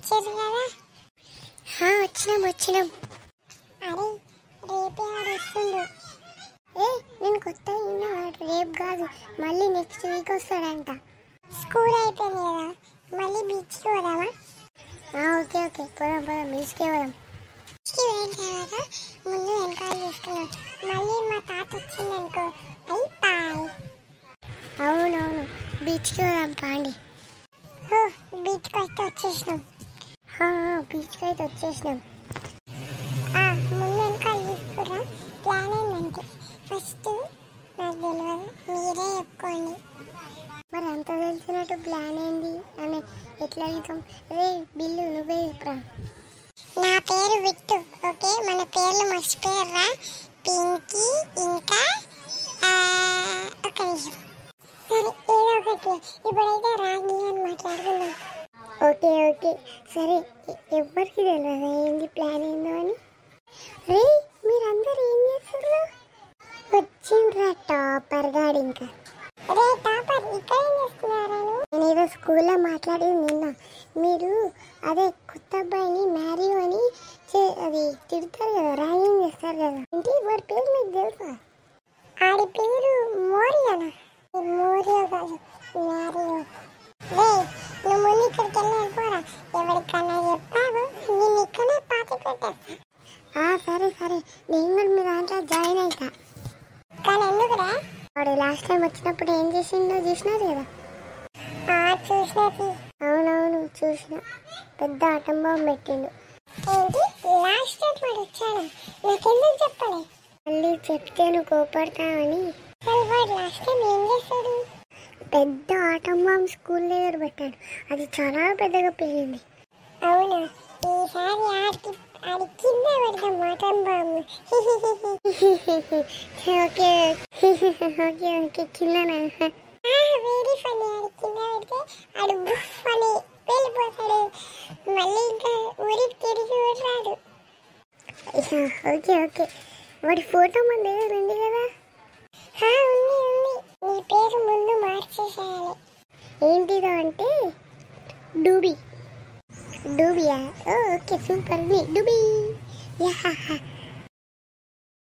వచ్చేది కదా. వచ్చినాం. అరే రేపే వాడు వస్తుండు. నేను కొత్త విన్నా, రేపు కాదు మళ్ళీ నెక్స్ట్ వీక్ వస్తాడంట. స్కూల్ అయిపోయింది కదా, మళ్ళీ బీచ్కి పోదామా? ఓకే పోదాం బీచ్కి పోదాం. బీచ్కి పోయిన తర్వాత ముందు వెనకాల చూస్తున్నాం, మళ్ళీ మా తాత వచ్చిందనుకో అయిపోయి. అవునవును, బీచ్కి పోదాం పాండి. బీచ్కి అయితే వచ్చేసినాం. ముందు వెనకాల చూసుకురా. ప్లాన్ ఏంటంటే ఫస్ట్ నాకు తెలియదు, మీరే చెప్పుకోండి. మరి అంత తెలిసినట్టు ప్లాన్ ఏంది అని ఎట్లా అడుగుతాం? రే బిల్లు నువ్వే చెప్పురా. నా పేరు విట్టు. ఓకే, మన పేర్లు మర్చిపోయారా? పింకీ ఇంకా ఒక నిమిషం. సరే ఏదో ఒకటి, ఇప్పుడైతే రాగి అని మాట్లాడుకుందాం. ఓకే సరే, ఎవరికి తెలియదు ఏంది ప్లాన్ ఏందో అని. రే మీరందరూ ఏం చేస్తున్నారు? వచ్చిండ్రా టాపర్ గాడు. ఇంకా రే టాపర్ ఇక్కడ ఏం చేస్తున్నారా? నేను ఏదో స్కూల్లో మాట్లాడేది నిన్న. మీరు అదే కొత్త అబ్బాయిని మ్యారీ అని అది తిడతారు కదా, ర్యాగింగ్ చేస్తారు కదా, ఏంటి వాడి పేరు మీకు తెలుసా? ఆడి పేరు మోరియనా? మోరియో కాదు, మ్యారియో. రే నువ్వు ముందు ఇక్కడికి వెళ్ళిపోరా, ఎవరికన్నా చెప్పావు నేను ఇక్కడే పాతి పెట్టేస్తా. సరే నేను కూడా మీ దాంట్లో జాయిన్ అవుతా. కానీ ఎందుకురా? వాడు లాస్ట్ టైం వచ్చినప్పుడు ఏం చేసిండో చూసినారు కదా? అవునవును చూసిన. పెద్ద ఆటం బాంబు పెట్టిండు. ఏంటి లాస్ట్ టైం వాడు వచ్చాడా? నాకెందుకు చెప్పలే? మళ్ళీ చెప్తే నువ్వు కోపడతావని. వాడు లాస్ట్ టైం ఏం చేశాడు? పెద్ద ఆటం బాంబు స్కూల్ దగ్గర పెట్టాడు. అది చాలా పెద్దగా పెరిగింది. అవునా? ఈసారి ఆడి కింద పెడతాం ఆటం బాంబు. ఓకే కిందనా? Very funny. ఆడి కింద పెడితే ఆడు బుఫ్ అని వెళ్ళిపోతాడు, మళ్ళీ ఇంకా ఊరికి తిరిగి రాడు. ఓకే వాడి ఫోటో మన దగ్గర ఉంది కదా? ఉంది. నీ పేరు ముందు మార్చేసేయాలి. ఏంటిదో అంటే డూబియా. Okay super, Doobie.